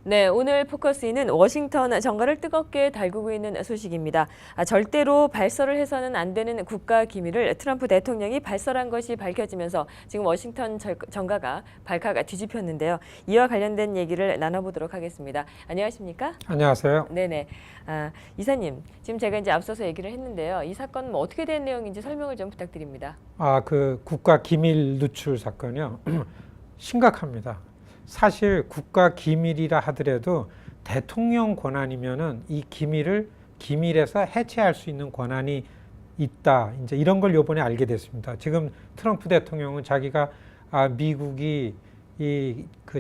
네, 오늘 포커스인은 워싱턴 정가를 뜨겁게 달구고 있는 소식입니다. 절대로 발설을 해서는 안 되는 국가 기밀을 트럼프 대통령이 발설한 것이 밝혀지면서 지금 워싱턴 정가가 발칵 뒤집혔는데요. 이와 관련된 얘기를 나눠보도록 하겠습니다. 안녕하십니까? 안녕하세요. 네네. 이사님, 지금 제가 이제 앞서서 얘기를 했는데요. 이 사건은 뭐 어떻게 된 내용인지 설명을 좀 부탁드립니다. 그 국가 기밀 누출 사건이요. 심각합니다. 사실 국가 기밀이라 하더라도 대통령 권한이면은 이 기밀에서 해체할 수 있는 권한이 있다. 이제 이런 걸 요번에 알게 됐습니다. 지금 트럼프 대통령은 자기가 미국이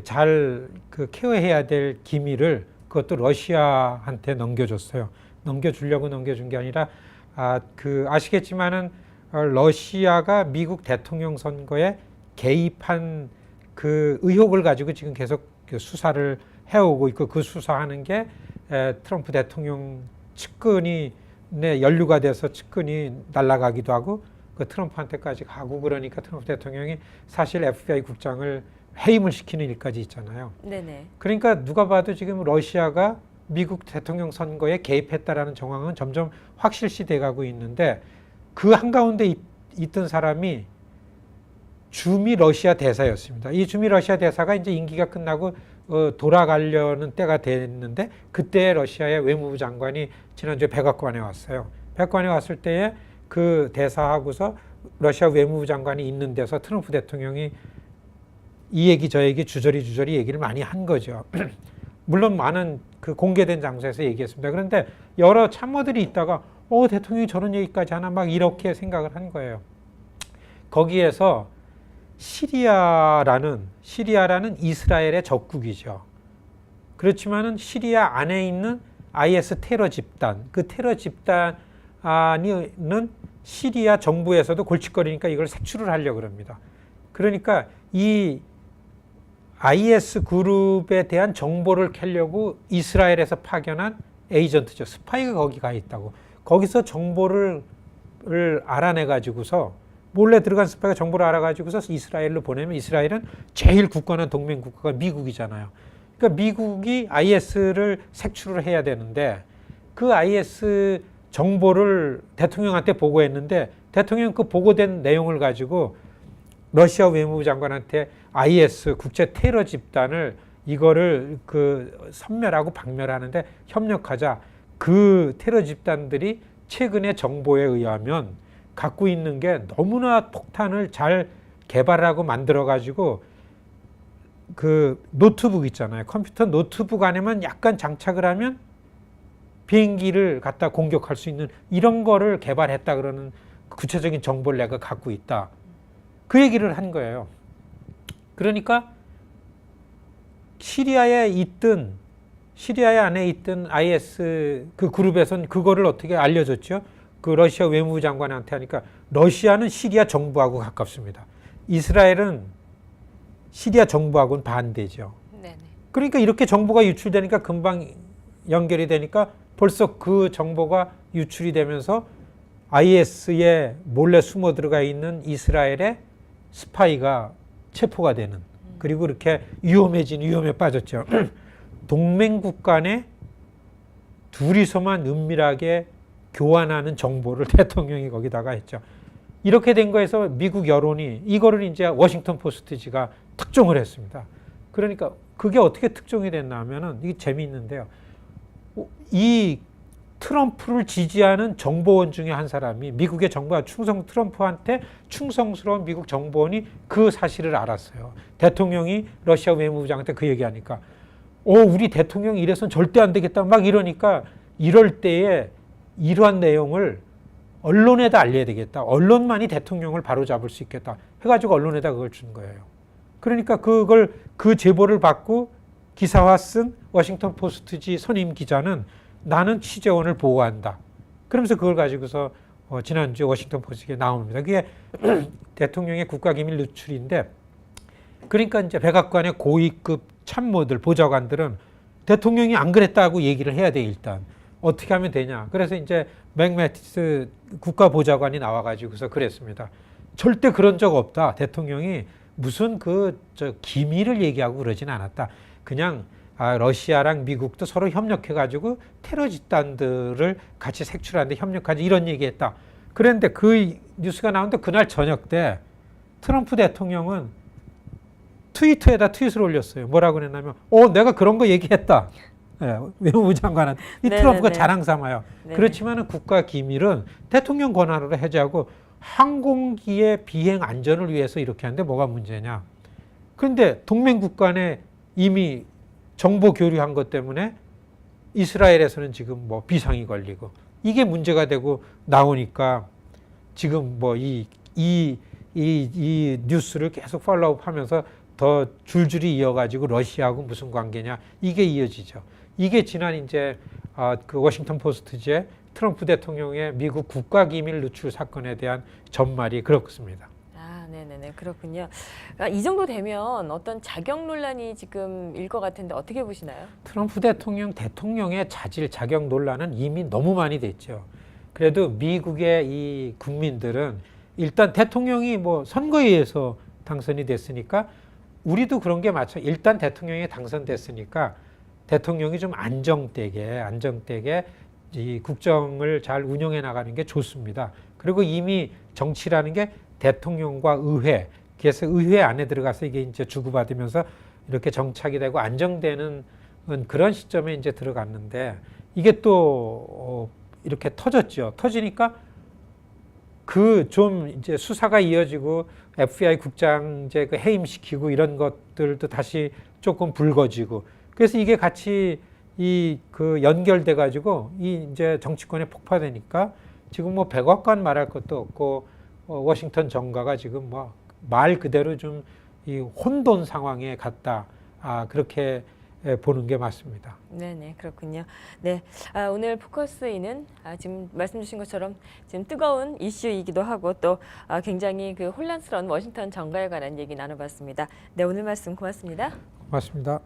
잘 케어해야 될 기밀을 그것도 러시아한테 넘겨줬어요. 넘겨주려고 넘겨준 게 아니라 아시겠지만은 러시아가 미국 대통령 선거에 개입한 그 의혹을 가지고 지금 계속 수사를 해오고 있고, 그 수사하는 게 트럼프 대통령 측근이 연루가 돼서 측근이 날아가기도 하고 그 트럼프한테까지 가고, 그러니까 트럼프 대통령이 사실 FBI 국장을 해임을 시키는 일까지 있잖아요. 네네. 그러니까 누가 봐도 지금 러시아가 미국 대통령 선거에 개입했다라는 정황은 점점 확실시돼 가고 있는데, 그 한가운데 있던 사람이 주미 러시아 대사였습니다. 이 주미 러시아 대사가 이제 임기가 끝나고 돌아가려는 때가 됐는데, 그때 러시아의 외무부 장관이 지난주에 백악관에 왔어요. 백악관에 왔을 때에 그 대사하고서 러시아 외무부 장관이 있는 데서 트럼프 대통령이 이 얘기 저 얘기 주저리 얘기를 많이 한 거죠. 물론 많은 그 공개된 장소에서 얘기했습니다. 그런데 여러 참모들이 있다가 대통령이 저런 얘기까지 하나 막 이렇게 생각을 한 거예요. 거기에서 시리아라는 이스라엘의 적국이죠. 그렇지만은 시리아 안에 있는 IS 테러 집단, 그 테러 집단은 시리아 정부에서도 골칫거리니까 이걸 색출을 하려고 합니다. 그러니까 이 IS 그룹에 대한 정보를 캐려고 이스라엘에서 파견한 에이전트죠. 스파이가 거기 가 있다고. 거기서 정보를 알아내 가지고서, 몰래 들어간 스파이가 정보를 알아가지고서 이스라엘로 보내면, 이스라엘은 제일 굳건한 동맹 국가가 미국이잖아요. 그러니까 미국이 IS를 색출을 해야 되는데, 그 IS 정보를 대통령한테 보고했는데, 대통령 그 보고된 내용을 가지고 러시아 외무부 장관한테 IS 국제 테러 집단을 이거를 섬멸하고 박멸하는데 협력하자. 그 테러 집단들이 최근의 정보에 의하면 갖고 있는 게 너무나 폭탄을 잘 개발하고 만들어가지고, 그 노트북 있잖아요. 컴퓨터 노트북 안에만 약간 장착을 하면 비행기를 갖다 공격할 수 있는 이런 거를 개발했다 그러는 구체적인 정보를 내가 갖고 있다. 그 얘기를 한 거예요. 그러니까 시리아 안에 있던 IS 그 그룹에서는 그거를 어떻게 알려줬죠? 그 러시아 외무부 장관한테 하니까, 러시아는 시리아 정부하고 가깝습니다. 이스라엘은 시리아 정부하고는 반대죠. 네네. 그러니까 이렇게 정보가 유출되니까 금방 연결이 되니까 벌써 그 정보가 유출이 되면서 IS에 몰래 숨어 들어가 있는 이스라엘의 스파이가 체포가 되는, 그리고 이렇게 위험에 빠졌죠. 동맹국 간에 둘이서만 은밀하게 교환하는 정보를 대통령이 거기다가 했죠. 이렇게 된 거에서 미국 여론이 이거를 이제 워싱턴 포스트지가 특종을 했습니다. 그러니까 그게 어떻게 특종이 됐나 하면은, 이게 재미있는데요. 이 트럼프를 지지하는 정보원 중에 한 사람이, 미국의 정부가 트럼프한테 충성스러운 미국 정보원이 그 사실을 알았어요. 대통령이 러시아 외무부장한테 그 얘기하니까, 우리 대통령이 이래서는 절대 안 되겠다 막 이러니까, 이럴 때에 이러한 내용을 언론에다 알려야 되겠다. 언론만이 대통령을 바로잡을 수 있겠다. 해가지고 언론에다 그걸 준 거예요. 그러니까 그 제보를 받고 기사화 쓴 워싱턴 포스트지 선임 기자는 나는 취재원을 보호한다. 그러면서 그걸 가지고서 지난주에 워싱턴 포스트에 나옵니다. 그게 대통령의 국가기밀 누출인데, 그러니까 이제 백악관의 고위급 참모들, 보좌관들은 대통령이 안 그랬다고 얘기를 해야 돼, 일단. 어떻게 하면 되냐. 그래서 이제 맥 매티스 국가보좌관이 나와가지고서 그랬습니다. 절대 그런 적 없다. 대통령이 무슨 기밀을 얘기하고 그러진 않았다. 그냥 러시아랑 미국도 서로 협력해가지고 테러 집단들을 같이 색출하는데 협력하지 이런 얘기했다. 그런데 그 뉴스가 나오는데 그날 저녁 때 트럼프 대통령은 트위터에다 트윗을 올렸어요. 뭐라고 그랬냐면, 내가 그런 거 얘기했다. 예, 외무부 장관한테. 이 트럼프가 자랑 삼아요. 그렇지만은 국가 기밀은 대통령 권한으로 해제하고 항공기의 비행 안전을 위해서 이렇게 하는데 뭐가 문제냐. 그런데 동맹국 간에 이미 정보 교류한 것 때문에 이스라엘에서는 지금 뭐 비상이 걸리고 이게 문제가 되고 나오니까 지금 뭐 이 뉴스를 계속 팔로우업 하면서 더 줄줄이 이어가지고 러시아하고 무슨 관계냐 이게 이어지죠. 이게 지난 이제 그 워싱턴 포스트지에 트럼프 대통령의 미국 국가기밀 누출 사건에 대한 전말이 그렇습니다. 네네네, 그렇군요. 이 정도 되면 어떤 자격 논란이 지금 일 것 같은데 어떻게 보시나요? 트럼프 대통령의 자격 논란은 이미 너무 많이 됐죠. 그래도 미국의 이 국민들은 일단 대통령이 뭐 선거에 의해서 당선이 됐으니까 우리도 그런 게 맞죠. 일단 대통령이 당선됐으니까 대통령이 좀 안정되게 이 국정을 잘 운영해 나가는 게 좋습니다. 그리고 이미 정치라는 게 대통령과 의회, 그래서 의회 안에 들어가서 이게 이제 주고받으면서 이렇게 정착이 되고 안정되는 그런 시점에 이제 들어갔는데 이게 또 이렇게 터졌죠. 터지니까 그 좀 이제 수사가 이어지고 FBI 국장 이제 그 해임시키고 이런 것들도 다시 조금 불거지고 그래서 이게 같이 그 연결돼 가지고 이제 정치권에 폭파되니까 지금 뭐 백악관 말할 것도 없고 워싱턴 정가가 지금 뭐 말 그대로 좀 이 혼돈 상황에 갔다. 그렇게 보는 게 맞습니다. 네네, 그렇군요. 네, 오늘 포커스인은 지금 말씀 주신 것처럼 지금 뜨거운 이슈이기도 하고 또 굉장히 그 혼란스러운 워싱턴 정가에 관한 얘기 나눠봤습니다. 네, 오늘 말씀 고맙습니다. 고맙습니다.